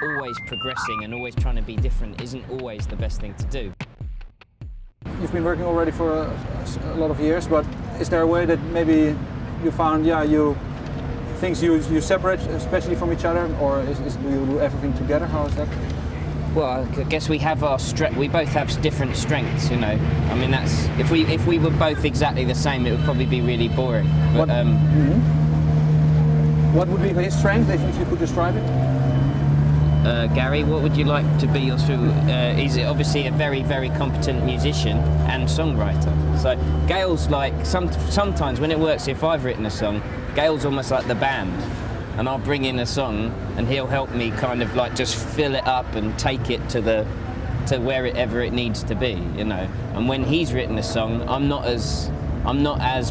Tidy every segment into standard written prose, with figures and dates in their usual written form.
always progressing and always trying to be different isn't always the best thing to do. You've been working already for a lot of years, but is there a way that maybe you found, things you separate especially from each other, or do you do everything together? How is that? Well, I guess we have we both have different strengths, you know. I mean, that's if we were both exactly the same, it would probably be really boring. But, what would be his strength if you could describe it? Gary, what would you like to be your he's obviously a very, very competent musician and songwriter. So Gale's like, sometimes when it works, if I've written a song, Gale's almost like the band. And I'll bring in a song and he'll help me kind of like just fill it up and take it to wherever it needs to be, you know. And when he's written a song, I'm not as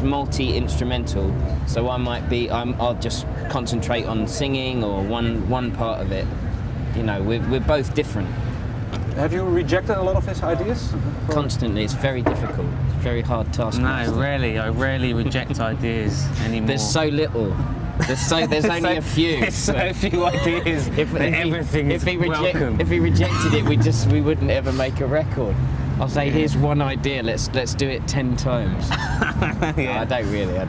multi-instrumental, so I'll just concentrate on singing or one part of it. You know, we're both different. Have you rejected a lot of his ideas? Constantly. It's very difficult. It's a very hard task. No, rarely. I rarely reject ideas anymore. There's so little. There's only a few. There's so few ideas. If he rejected it, we wouldn't ever make a record. I'll say, here's one idea. Let's do it 10 times. Yeah. No, I don't really. Yeah,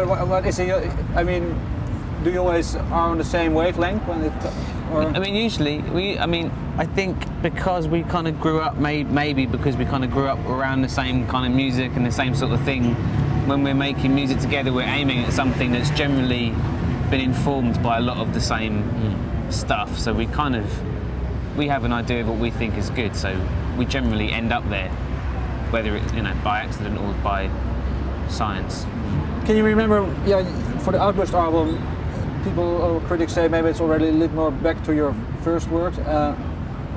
but what is it? I mean, do you always are on the same wavelength when it? Or? I mean, usually I think because we kind of grew up, maybe because we kind of grew up around the same kind of music and the same sort of thing. When we're making music together, we're aiming at something that's generally been informed by a lot of the same stuff. So we have an idea of what we think is good. So we generally end up there, whether it's by accident or by science. Can you remember? Yeah, for the Outbursts album, people or critics say maybe it's already a little more back to your first work.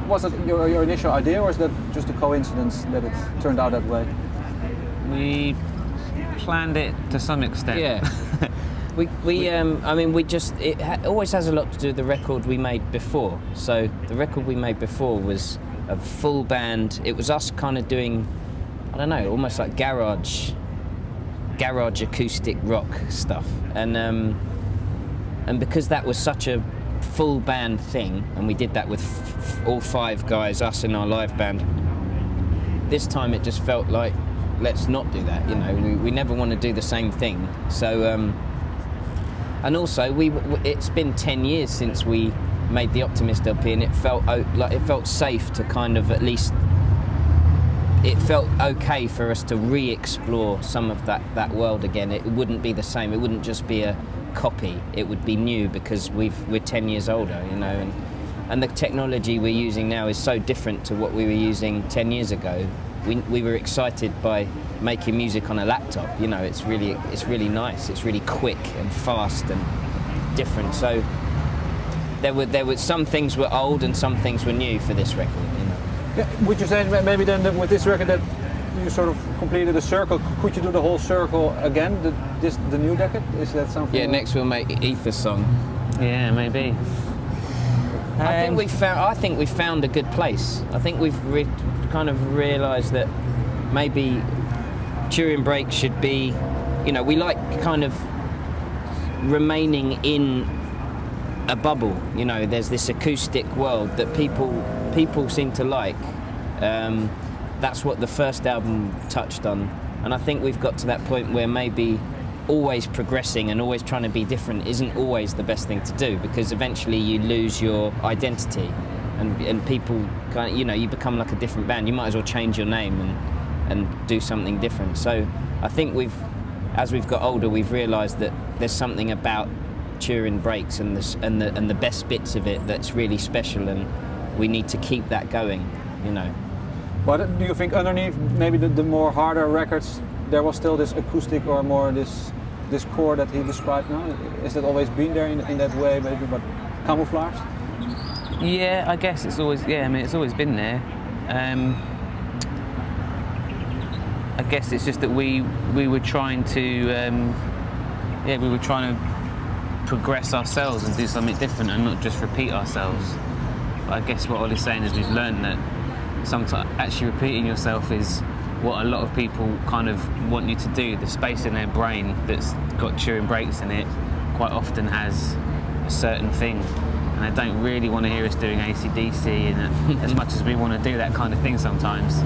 Was it your initial idea, or is that just a coincidence that it turned out that way? We planned it to some extent. Yeah. It always has a lot to do with the record we made before. So the record we made before was a full band. It was us kind of doing, I don't know, almost like garage acoustic rock stuff. And because that was such a full band thing, and we did that with all 5 guys, us in our live band, this time it just felt like, let's not do that, you know. We never want to do the same thing. So, and also it's been 10 years since we made the Optimist LP, and it felt safe to kind of at least. It felt okay for us to re-explore some of that world again. It wouldn't be the same. It wouldn't just be a copy. It would be new because we're 10 years older, you know, and the technology we're using now is so different to what we were using 10 years ago. We were excited by making music on a laptop, you know. It's really nice. It's really quick and fast and different. So there were some things were old and some things were new for this record, you know. Yeah, would you say maybe then that with this record that you sort of completed a circle? Could you do the whole circle again? The new decade? Is that something? Yeah, next we'll make Aoife's song. Yeah, maybe. I think we found a good place. I think we've kind of realised that maybe Turin Brakes should be, you know, we like kind of remaining in a bubble. You know, there's this acoustic world that people seem to like. That's what the first album touched on, and I think we've got to that point where maybe always progressing and always trying to be different isn't always the best thing to do, because eventually you lose your identity, and people kind of, you know, you become like a different band. You might as well change your name and do something different. So I think as we've got older, we've realised that there's something about Turin Brakes and the best bits of it that's really special, and we need to keep that going, you know. But do you think underneath maybe the more harder records there was still this acoustic or more this core that he described now? Is that always been there in that way, maybe, but camouflaged? Yeah, I guess it's always always been there. I guess it's just that we were trying to progress ourselves and do something different and not just repeat ourselves. But I guess what Olly's saying is we've learned that sometimes actually repeating yourself is what a lot of people kind of want you to do. The space in their brain that's got Turin Brakes in it quite often has a certain thing, and they don't really want to hear us doing AC/DC and as much as we want to do that kind of thing sometimes.